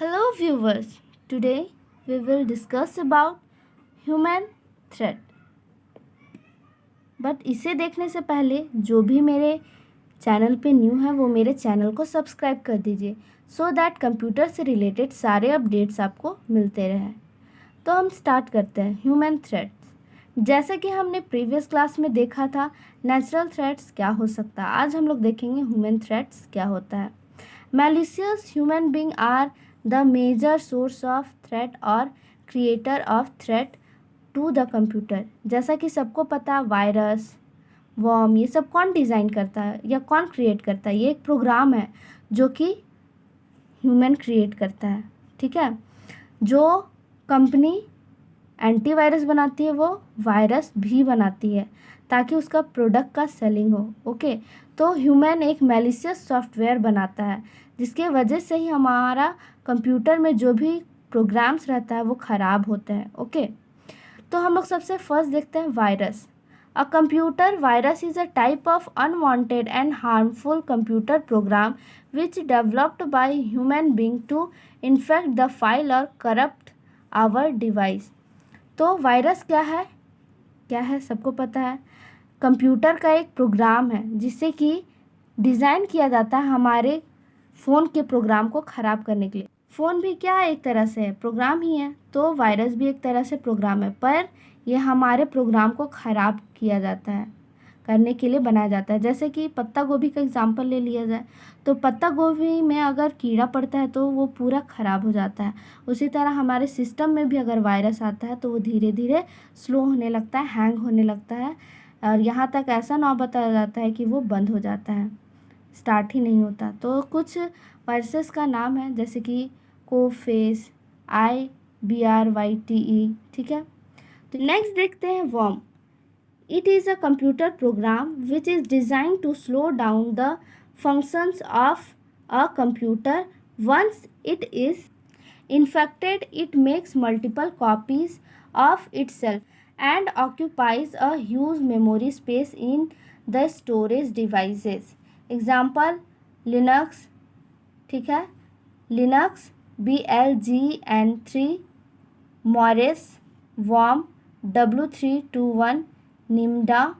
Hello viewers, today we will discuss about human threat. But इसे देखने से पहले जो भी मेरे चैनल पे न्यू है वो मेरे चैनल को सब्सक्राइब कर दीजिए सो दैट कंप्यूटर से रिलेटेड सारे अपडेट्स आपको मिलते रहें। तो हम स्टार्ट करते हैं ह्यूमन थ्रेट्स। जैसे कि हमने प्रीवियस क्लास में देखा था नेचुरल थ्रेट्स क्या हो सकता है, आज हम लोग देखेंगे ह्यूमन थ्रेट्स क्या होता है। Malicious human beings are the major source of threat or creator of threat to the computer। जैसा कि सबको पता है वायरस वॉर्म ये सब कौन डिज़ाइन करता है या कौन क्रिएट करता है, ये एक प्रोग्राम है जो कि ह्यूमन क्रिएट करता है। ठीक है, जो कंपनी एंटीवायरस बनाती है वो वायरस भी बनाती है ताकि उसका प्रोडक्ट का सेलिंग हो। ओके, तो ह्यूमन एक मैलिशियस सॉफ्टवेयर बनाता है जिसके वजह से ही हमारा कंप्यूटर में जो भी प्रोग्राम्स रहता है वो ख़राब होते हैं। ओके, तो हम लोग सबसे फर्स्ट देखते हैं virus. A computer virus is a type of unwanted and harmful computer program which developed by human being to infect the file और करप्ट आवर डिवाइस। तो वायरस क्या है सबको पता है, कंप्यूटर का एक प्रोग्राम है जिससे कि डिज़ाइन किया जाता है हमारे फ़ोन के प्रोग्राम को ख़राब करने के लिए। फ़ोन भी क्या है, एक तरह से प्रोग्राम ही है, तो वायरस भी एक तरह से प्रोग्राम है, पर यह हमारे प्रोग्राम को ख़राब किया जाता है, करने के लिए बनाया जाता है। जैसे कि पत्ता गोभी का एग्जांपल ले लिया जाए तो पत्ता गोभी में अगर कीड़ा पड़ता है तो वो पूरा ख़राब हो जाता है। उसी तरह हमारे सिस्टम में भी अगर वायरस आता है तो वो धीरे धीरे स्लो होने लगता है, हैंग होने लगता है और यहाँ तक ऐसा नौबत आ जाता है कि वो बंद हो जाता है, स्टार्ट ही नहीं होता। तो कुछ वायरसेस का नाम है जैसे कि कोफेस, IBRYTE। ठीक है, तो नेक्स्ट देखते हैं worm. It is a computer program which is design to slow down the functions of a computer. Once it is infected it makes multiple copies of itself and occupies a huge memory space in the storage devices। Example Linux, ठीक है, Linux, BLGN3, Morris, warm, W321, निम्डा,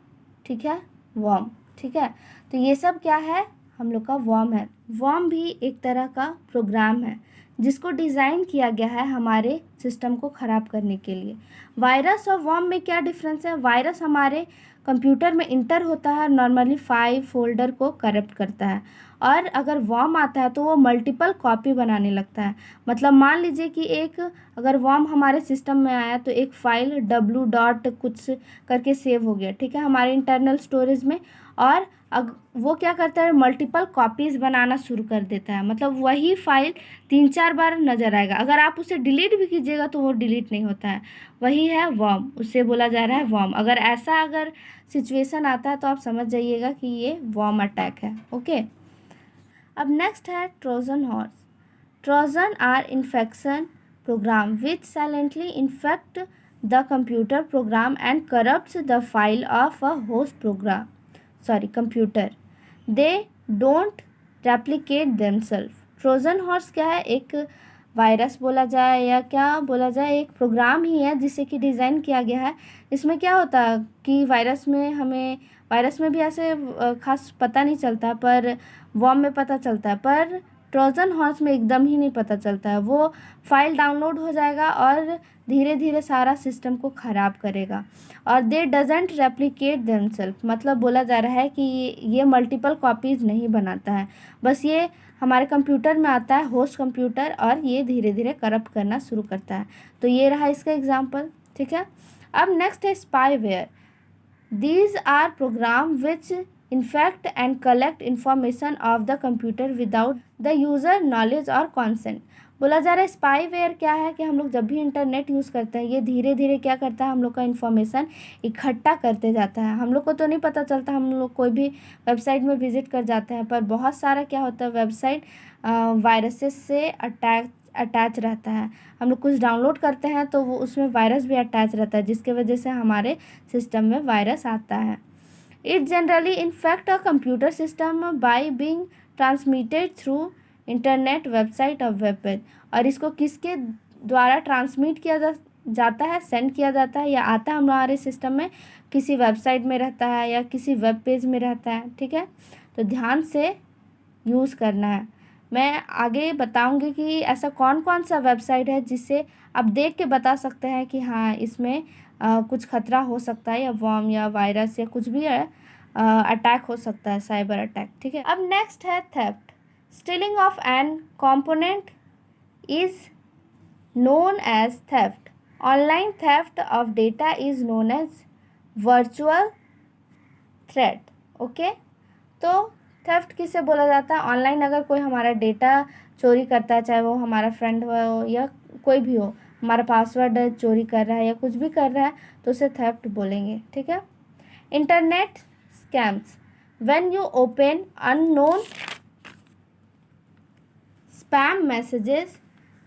ठीक है, warm. ठीक है, तो ये सब क्या है, हम लोग का वॉर्म है। वॉर्म भी एक तरह का प्रोग्राम है जिसको डिज़ाइन किया गया है हमारे सिस्टम को ख़राब करने के लिए। वायरस और वॉर्म में क्या डिफरेंस है, वायरस हमारे कंप्यूटर में इंटर होता है, नॉर्मली फाइल फोल्डर को करप्ट करता है, और अगर वॉर्म आता है तो वो मल्टीपल कॉपी बनाने लगता है। मतलब मान लीजिए कि एक अगर वॉर्म हमारे सिस्टम में आया तो एक फ़ाइल W डॉट कुछ करके सेव हो गया, ठीक है, हमारे इंटरनल स्टोरेज में, और वो क्या करता है मल्टीपल कॉपीज़ बनाना शुरू कर देता है। मतलब वही फाइल 3-4 बार नज़र आएगा, अगर आप उसे डिलीट भी कीजिएगा तो वो डिलीट नहीं होता है। वही है वॉर्म, उससे बोला जा रहा है वॉर्म। अगर सिचुएशन आता है तो आप समझ जाइएगा कि ये वॉर्म अटैक है। ओके, अब नेक्स्ट है Trojan horse. Trojan are infection program which silently infect the computer program and corrupts the file of a host program computer. They don't replicate themselves. Trojan horse क्या है, एक virus बोला जाए या क्या बोला जाए, एक प्रोग्राम ही है जिसे कि डिज़ाइन किया गया है। इसमें क्या होता है कि वायरस में भी ऐसे खास पता नहीं चलता, पर वॉर्म में पता चलता है, पर ट्रोजन हॉर्स में एकदम ही नहीं पता चलता है। वो फाइल डाउनलोड हो जाएगा और धीरे धीरे सारा सिस्टम को ख़राब करेगा। और दे डजेंट रेप्लिकेट देमसेल्फ, मतलब बोला जा रहा है कि ये मल्टीपल कॉपीज़ नहीं बनाता है, बस ये हमारे कंप्यूटर में आता है होस्ट कंप्यूटर और ये धीरे धीरे करप्ट करना शुरू करता है। तो ये रहा इसका एग्जाम्पल। ठीक है, अब नेक्स्ट है spyware. These are programs which infect and collect information of the computer without the user knowledge or consent। बोला जा रहा है स्पाईवेयर क्या है कि हम लोग जब भी इंटरनेट यूज़ करते हैं ये धीरे धीरे क्या करता है, हम लोग का इन्फॉर्मेशन इकट्ठा करते जाता है। हम लोग को तो नहीं पता चलता, हम लोग कोई भी वेबसाइट में विजिट कर जाते हैं, पर बहुत सारा क्या होता है वेबसाइट वायरसेस से अटैच रहता है। हम लोग कुछ डाउनलोड करते हैं तो वो उसमें वायरस भी अटैच रहता है जिसके वजह से हमारे सिस्टम में वायरस आता है। It generally infect a computer system by being transmitted through internet, website और वेब पेज। और इसको किसके द्वारा ट्रांसमिट किया जाता है, सेंड किया जाता है या आता है हमारे सिस्टम में, किसी वेबसाइट में रहता है या किसी वेब पेज में रहता है। ठीक है, तो ध्यान से यूज़ करना है। मैं आगे बताऊंगी कि ऐसा कौन कौन सा वेबसाइट है जिससे आप देख के बता सकते हैं कि हाँ इसमें कुछ खतरा हो सकता है, या वर्म या वायरस या कुछ भी है, अटैक हो सकता है, साइबर अटैक। ठीक है, अब नेक्स्ट है theft. Stealing of an component is known as theft. Online theft of data is known as virtual threat. Okay, तो थेफ्ट किसे बोला जाता है? ऑनलाइन अगर कोई हमारा डेटा चोरी करता है, चाहे वो हमारा फ्रेंड हो या कोई भी हो, हमारा पासवर्ड चोरी कर रहा है या कुछ भी कर रहा है, तो उसे थेफ्ट बोलेंगे। ठीक है, internet scams. When you open unknown spam messages,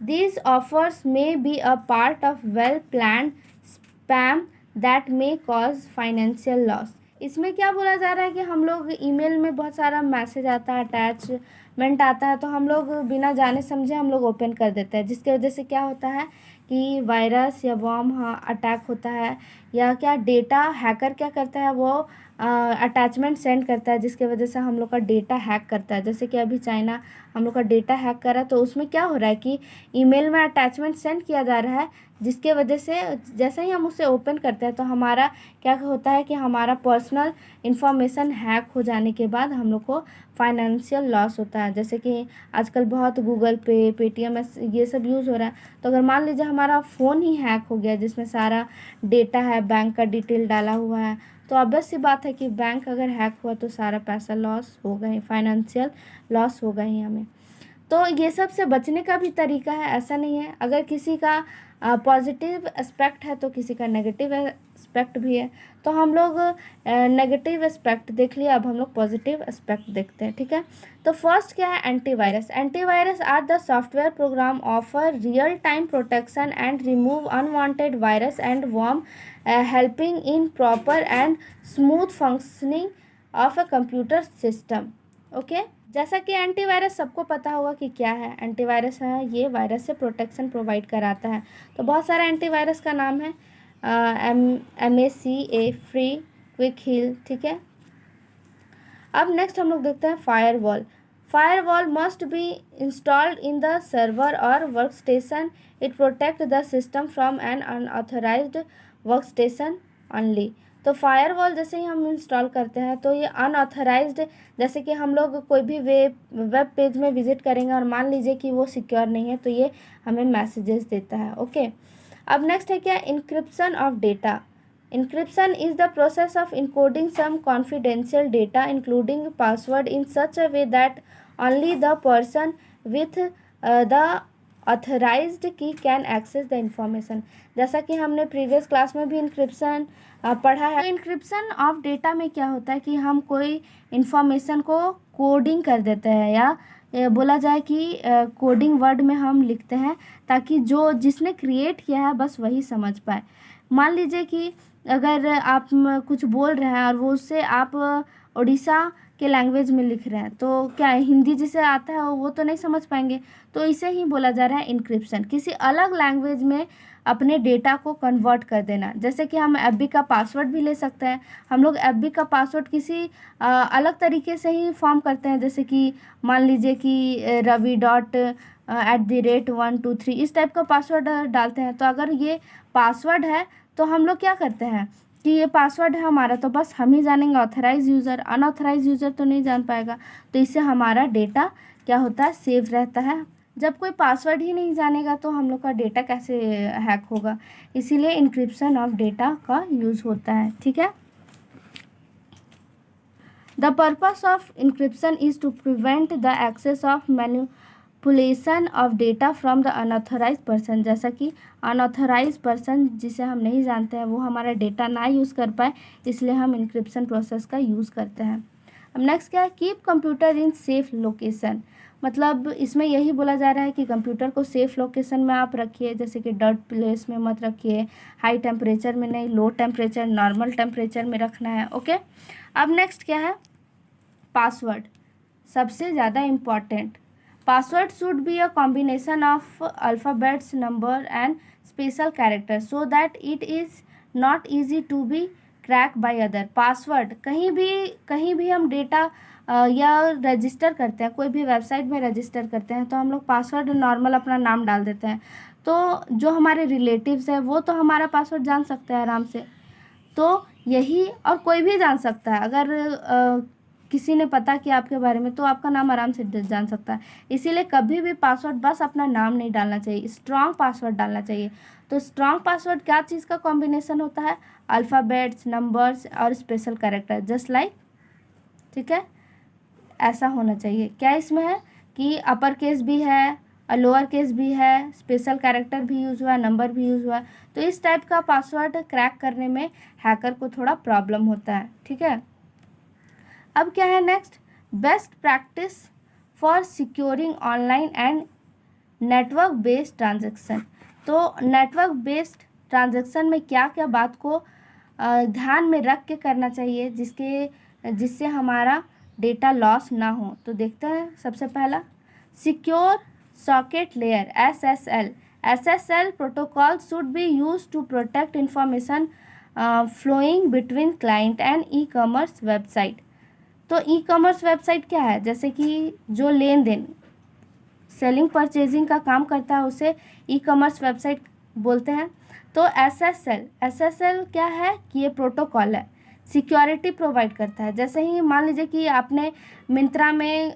these offers may be a part of well-planned spam that may cause financial loss. इसमें क्या बोला जा रहा है कि हम लोग ईमेल में बहुत सारा मैसेज आता है, अटैचमेंट आता है, तो हम लोग बिना जाने समझे हम लोग ओपन कर देते हैं, जिसकी वजह से क्या होता है कि वायरस या वर्म अटैक होता है, या क्या डेटा हैकर क्या करता है, वो अटैचमेंट सेंड करता है, जिसके वजह से हम लोग का डेटा हैक करता है। जैसे कि अभी चाइना हम लोग का डेटा हैक कर रहा है, तो उसमें क्या हो रहा है कि ईमेल में अटैचमेंट सेंड किया जा रहा है, जिसके वजह से जैसे ही हम उसे ओपन करते हैं तो हमारा क्या होता है कि हमारा पर्सनल इन्फॉर्मेशन हैक हो जाने के बाद हम लोग को फाइनेंशियल लॉस होता है। जैसे कि आजकल बहुत गूगल पे, पेटीएम ये सब यूज़ हो रहा है, तो अगर मान लीजिए हमारा फ़ोन ही हैक हो गया जिसमें सारा डेटा है, बैंक का डिटेल डाला हुआ है, तो ऑब्वियस सी बात है कि बैंक अगर हैक हुआ तो सारा पैसा लॉस हो गए, फाइनेंशियल लॉस हो गए हमें। तो ये सब से बचने का भी तरीका है, ऐसा नहीं है। अगर किसी का पॉजिटिव एस्पेक्ट है तो किसी का नेगेटिव एस्पेक्ट भी है, तो हम लोग नेगेटिव एस्पेक्ट देख लिया, अब हम लोग पॉजिटिव एस्पेक्ट देखते हैं। ठीक है, तो फर्स्ट क्या है? Antivirus. Antivirus are the software program offer real time protection and remove unwanted virus and worm, helping in proper and smooth functioning of a computer system. Okay, जैसा कि एंटीवायरस सबको पता होगा कि क्या है। एंटीवायरस है, ये वायरस से प्रोटेक्शन प्रोवाइड कराता है। तो बहुत सारा एंटीवायरस का नाम है, MACA, फ्री, क्विक हील। ठीक है, अब नेक्स्ट हम लोग देखते हैं firewall. Firewall must be installed in the server और work station. It protect the system from an unauthorized work station only. तो फायरवॉल जैसे ही हम इंस्टॉल करते हैं तो ये अनऑथराइज्ड, जैसे कि हम लोग कोई भी वेब पेज में विजिट करेंगे और मान लीजिए कि वो सिक्योर नहीं है, तो ये हमें मैसेजेस देता है। ओके, अब नेक्स्ट है क्या? Encryption of data. Encryption is the process of encoding some confidential data, including password, in such a way that only the person with the authorized key can access the information. जैसा कि हमने previous class में भी encryption पढ़ा है। तो encryption of data में क्या होता है कि हम कोई इंफॉर्मेशन को कोडिंग कर देते हैं, या बोला जाए कि कोडिंग वर्ड में हम लिखते हैं, ताकि जो जिसने क्रिएट किया है बस वही समझ पाए। मान लीजिए कि अगर आप कुछ बोल रहे हैं और वो उससे आप उड़ीसा के लैंग्वेज में लिख रहे हैं, तो क्या हिंदी जिसे आता है वो तो नहीं समझ पाएंगे। तो इसे ही बोला जा रहा है इंक्रिप्शन, किसी अलग लैंग्वेज में अपने डेटा को कन्वर्ट कर देना। जैसे कि हम एफबी का पासवर्ड भी ले सकते हैं। हम लोग एफबी का पासवर्ड किसी अलग तरीके से ही फॉर्म करते हैं, जैसे कि मान लीजिए कि ravi.@123 इस टाइप का पासवर्ड डालते हैं। तो अगर ये पासवर्ड है तो हम लोग क्या करते हैं कि ये पासवर्ड है हमारा, तो बस हम ही जानेंगे, ऑथराइज यूज़र, अनऑथराइज यूज़र तो नहीं जान पाएगा। तो इससे हमारा डेटा क्या होता है? सेव रहता है। जब कोई पासवर्ड ही नहीं जानेगा तो हम लोग का डेटा कैसे हैक होगा? इसीलिए इंक्रिप्शन ऑफ डेटा का यूज़ होता है। ठीक है, the purpose of encryption is to prevent the access of manipulation of data from the unauthorise person. जैसा कि अनऑथराइज पर्सन जिसे हम नहीं जानते हैं वो हमारा डेटा ना यूज़ कर पाए, इसलिए हम इंक्रिप्शन प्रोसेस का यूज़ करते हैं। अब नेक्स्ट क्या है? Keep computer in safe location. मतलब इसमें यही बोला जा रहा है कि कंप्यूटर को सेफ लोकेशन में आप रखिए, जैसे कि डर्ट प्लेस में मत रखिए, हाई टेम्परेचर में नहीं, लो टेम्परेचर, नॉर्मल टेम्परेचर में रखना है। ओके, अब नेक्स्ट क्या है? पासवर्ड, सबसे ज़्यादा important. Password should be a combination of alphabets, number and special characters so that it is not easy to be cracked by other. Password कहीं भी हम डेटा या रजिस्टर करते हैं, कोई भी वेबसाइट में रजिस्टर करते हैं तो हम लोग पासवर्ड नॉर्मल अपना नाम डाल देते हैं, तो जो हमारे रिलेटिव्स हैं वो तो हमारा पासवर्ड जान सकते हैं आराम से। तो यही, और कोई भी जान सकता है, अगर किसी ने पता किया आपके बारे में तो आपका नाम आराम से जान सकता है। इसीलिए कभी भी पासवर्ड बस अपना नाम नहीं डालना चाहिए, स्ट्रॉन्ग पासवर्ड डालना चाहिए। तो स्ट्रॉन्ग पासवर्ड क्या चीज़ का कॉम्बिनेशन होता है? अल्फ़ाबेट्स, नंबर्स और स्पेशल कैरेक्टर, जस्ट लाइक, ठीक है, ऐसा होना चाहिए। क्या इसमें है कि अपर केस भी है, लोअर केस भी है, स्पेशल कैरेक्टर भी यूज़ हुआ है, नंबर भी यूज़ हुआ है। तो इस टाइप का पासवर्ड क्रैक करने में हैकर को थोड़ा प्रॉब्लम होता है, ठीक है। अब क्या है next? Best practice for securing online and network based transaction. तो नेटवर्क बेस्ड ट्रांजैक्शन में क्या क्या बात को ध्यान में रख के करना चाहिए जिससे हमारा डेटा लॉस ना हो। तो देखते हैं, सबसे पहला secure socket layer, SSL। SSL protocol should be used to protect information flowing between client and e commerce website. तो ई कॉमर्स वेबसाइट क्या है? जैसे कि जो लेन देन, सेलिंग परचेजिंग का काम करता है उसे ई कॉमर्स वेबसाइट बोलते हैं। तो SSL क्या है कि ये प्रोटोकॉल है, सिक्योरिटी प्रोवाइड करता है। जैसे ही मान लीजिए कि आपने मिंत्रा में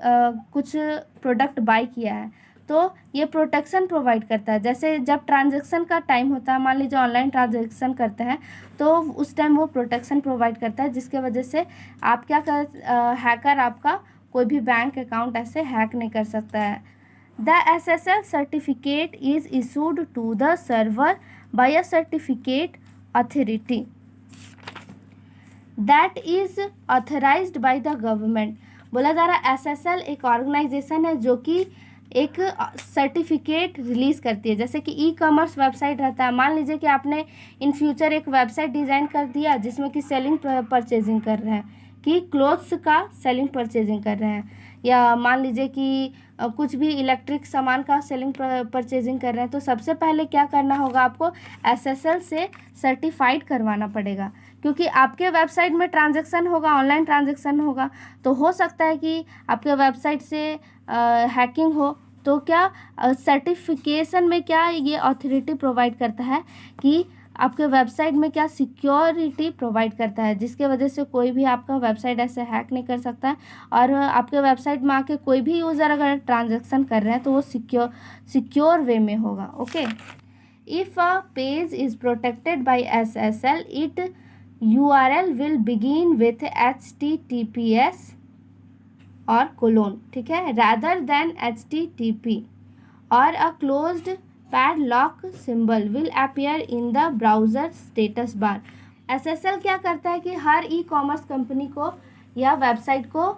कुछ प्रोडक्ट बाय किया है तो ये प्रोटेक्शन प्रोवाइड करता है। जैसे जब ट्रांजैक्शन का टाइम होता है, मान लीजिए ऑनलाइन ट्रांजैक्शन करते हैं तो उस टाइम वो प्रोटेक्शन प्रोवाइड करता है, जिसके वजह से आप क्या हैकर आपका कोई भी बैंक अकाउंट ऐसे हैक नहीं कर सकता है। The SSL certificate is issued to the server by a certificate authority that is authorised by the government. बोला जा रहा है SSL एक ऑर्गेनाइजेशन है जो कि एक सर्टिफिकेट रिलीज़ करती है। जैसे कि ई कॉमर्स वेबसाइट रहता है, मान लीजिए कि आपने इन फ्यूचर एक वेबसाइट डिज़ाइन कर दिया जिसमें कि सेलिंग परचेजिंग कर रहे हैं, कि क्लोथ्स का सेलिंग परचेजिंग कर रहे हैं, या मान लीजिए कि कुछ भी इलेक्ट्रिक सामान का सेलिंग परचेजिंग कर रहे हैं। तो सबसे पहले क्या करना होगा, आपको SSL से सर्टिफाइड करवाना पड़ेगा, क्योंकि आपके वेबसाइट में ट्रांजैक्शन होगा, ऑनलाइन ट्रांजैक्शन होगा, तो हो सकता है कि आपके वेबसाइट से हैकिंग हो। तो क्या सर्टिफिकेशन में क्या ये अथॉरिटी प्रोवाइड करता है कि आपके वेबसाइट में क्या सिक्योरिटी प्रोवाइड करता है, जिसके वजह से कोई भी आपका वेबसाइट ऐसे हैक नहीं कर सकता है। और आपके वेबसाइट में आके कोई भी यूज़र अगर ट्रांजैक्शन कर रहे हैं तो वो सिक्योर वे में होगा। Okay, if a page is protected by SSL it URL will begin with HTTPS और कोलोन, ठीक है, rather than HTTP, और a closed padlock symbol will appear in the browser status bar। SSL क्या करता है कि हर ई कॉमर्स कंपनी को या वेबसाइट को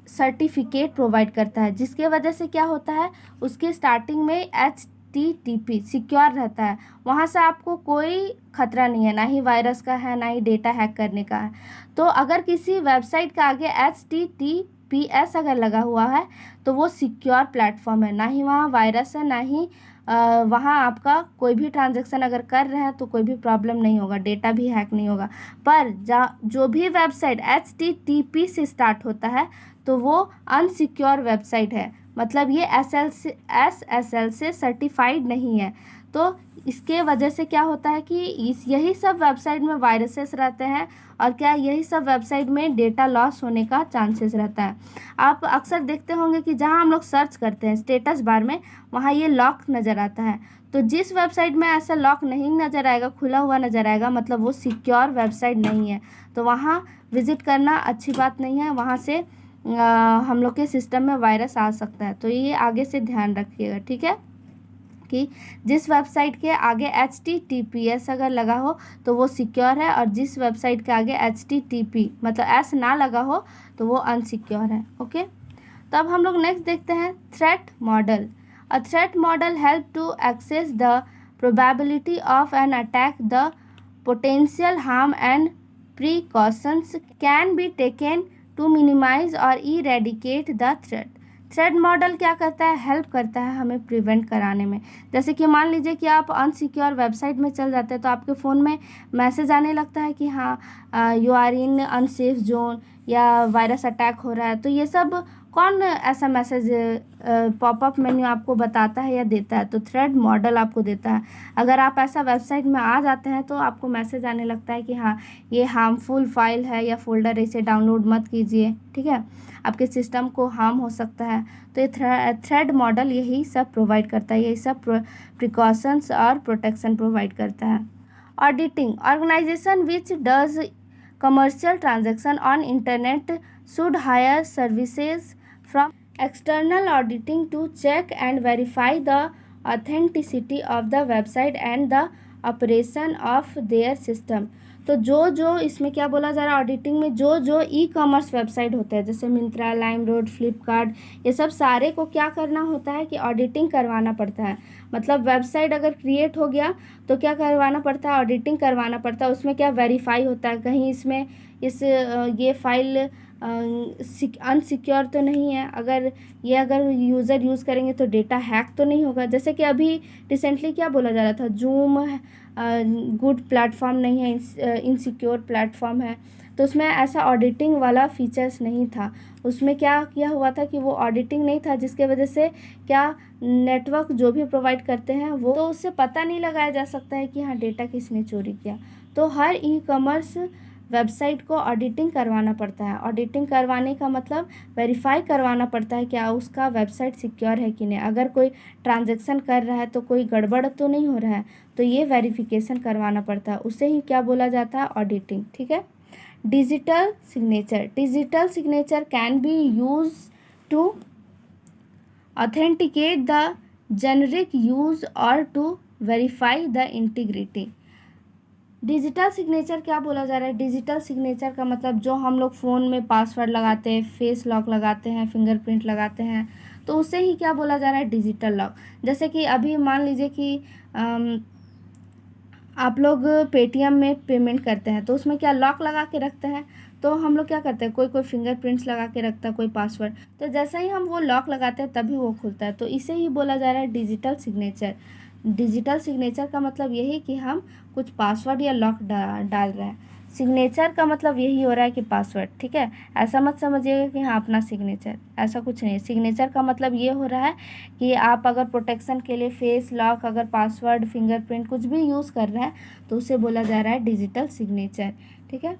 सर्टिफिकेट प्रोवाइड करता है, जिसके वजह से क्या होता है, उसके स्टार्टिंग में HTTP सिक्योर रहता है, वहाँ से आपको कोई खतरा नहीं है, ना ही वायरस का है, ना ही डेटा हैक करने का है। तो अगर किसी वेबसाइट के आगे HTTPS अगर लगा हुआ है तो वो सिक्योर प्लेटफॉर्म है, ना ही वहाँ वायरस है, ना ही वहाँ आपका कोई भी ट्रांजैक्शन अगर कर रहे हैं तो कोई भी प्रॉब्लम नहीं होगा, डेटा भी हैक नहीं होगा। पर जो भी वेबसाइट HTTP से स्टार्ट होता है तो वो अनसिक्योर वेबसाइट है, मतलब ये SSL से सर्टिफाइड नहीं है। तो इसके वजह से क्या होता है कि यही सब वेबसाइट में वायरसेस रहते हैं, और क्या यही सब वेबसाइट में डेटा लॉस होने का चांसेस रहता है। आप अक्सर देखते होंगे कि जहां हम लोग सर्च करते हैं स्टेटस बार में, वहां ये लॉक नज़र आता है। तो जिस वेबसाइट में ऐसा लॉक नहीं नज़र आएगा, खुला हुआ नज़र आएगा, मतलब वो सिक्योर वेबसाइट नहीं है, तो वहाँ विज़िट करना अच्छी बात नहीं है, वहाँ से हम लोग के सिस्टम में वायरस आ सकता है। तो ये आगे से ध्यान रखिएगा, ठीक है, कि जिस वेबसाइट के आगे HTTPS अगर लगा हो तो वो सिक्योर है, और जिस वेबसाइट के आगे HTTP मतलब S ना लगा हो तो वो अनसिक्योर है। ओके, तो अब हम लोग नेक्स्ट देखते हैं threat model. A threat model help to access the probability of an attack, the potential harm and precautions can be taken to minimize और eradicate the threat. Threat model क्या करता है, हेल्प करता है हमें प्रिवेंट कराने में। जैसे कि मान लीजिए कि आप अनसिक्योर वेबसाइट में चल जाते हैं तो आपके फ़ोन में मैसेज आने लगता है कि हाँ you are in unsafe zone या वायरस अटैक हो रहा है। तो ये सब कौन ऐसा मैसेज पॉपअप मेन्यू आपको बताता है या देता है? तो थ्रेड मॉडल आपको देता है। अगर आप ऐसा वेबसाइट में आ जाते हैं तो आपको मैसेज आने लगता है कि हाँ ये हार्मफुल फाइल है या फोल्डर, इसे डाउनलोड मत कीजिए, ठीक है, आपके सिस्टम को हार्म हो सकता है। तो ये थ्रेड मॉडल यही सब प्रोवाइड करता है, यही सब प्रिकॉशंस और प्रोटेक्शन प्रोवाइड करता है। Auditing, organisation which does commercial transaction on internet should hire services from external auditing to check and verify the authenticity of the website and the operation of their system। तो जो इसमें क्या बोला जा रहा है ऑडिटिंग में, जो ई कॉमर्स वेबसाइट होते हैं जैसे मिंत्रा, लाइमरोड, फ्लिपकार्ट, ये सब सारे को क्या करना होता है कि ऑडिटिंग करवाना पड़ता है। मतलब वेबसाइट अगर क्रिएट हो गया तो क्या करवाना पड़ता है, ऑडिटिंग करवाना पड़ता है। उसमें क्या वेरीफाई होता है कहीं इसमें ये फाइल अनसिक्योर तो नहीं है, अगर यूज़र यूज़ करेंगे तो डेटा हैक तो नहीं होगा। जैसे कि अभी रिसेंटली क्या बोला जा रहा था, जूम गुड प्लेटफॉर्म नहीं है, इनसिक्योर प्लेटफॉर्म है। तो उसमें ऐसा ऑडिटिंग वाला फीचर्स नहीं था। उसमें क्या किया हुआ था कि वो ऑडिटिंग नहीं था, जिसके वजह से क्या नेटवर्क जो भी प्रोवाइड करते हैं वो तो उससे पता नहीं लगाया जा सकता है कि हाँ डेटा किसने चोरी किया। तो हर ई कॉमर्स वेबसाइट को ऑडिटिंग करवाना पड़ता है। ऑडिटिंग करवाने का मतलब वेरीफाई करवाना पड़ता है क्या उसका वेबसाइट सिक्योर है कि नहीं। अगर कोई ट्रांजैक्शन कर रहा है तो कोई गड़बड़ तो नहीं हो रहा है, तो ये वेरिफिकेशन करवाना पड़ता है, उसे ही क्या बोला जाता है, ऑडिटिंग, ठीक है। Digital signature can be use to authenticate the generic use or to verify the integrity। Digital signature क्या बोला जा रहा है, डिजिटल सिग्नेचर का मतलब जो हम लोग फ़ोन में पासवर्ड लगाते हैं, फेस लॉक लगाते हैं, फिंगरप्रिंट लगाते हैं, तो उसे ही क्या बोला जा रहा है, डिजिटल लॉक। जैसे कि अभी मान लीजिए कि आप लोग पेटीएम में पेमेंट करते हैं तो उसमें क्या लॉक लगा के रखते हैं। तो हम लोग क्या करते हैं, कोई फिंगरप्रिंट्स लगा के रखता है, कोई पासवर्ड। तो जैसे ही हम वो लॉक लगाते हैं तभी वो खुलता है। तो इसे ही बोला जा रहा है डिजिटल सिग्नेचर। डिजिटल सिग्नेचर का मतलब यही कि हम कुछ पासवर्ड या लॉक डाल रहे हैं। सिग्नेचर का मतलब यही हो रहा है कि पासवर्ड, ठीक है। ऐसा मत समझिएगा कि हाँ अपना सिग्नेचर, ऐसा कुछ नहीं। सिग्नेचर का मतलब ये हो रहा है कि आप अगर प्रोटेक्शन के लिए फेस लॉक, अगर पासवर्ड, फिंगरप्रिंट कुछ भी यूज़ कर रहे हैं तो उसे बोला जा रहा है डिजिटल सिग्नेचर, ठीक है।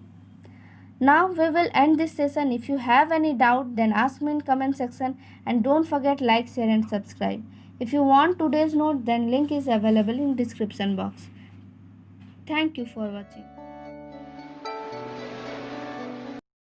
Now we will end this session. If you have any doubt then ask me in comment section and don't forget like, share and subscribe. If you want today's note then link is available in description box. Thank you for watching.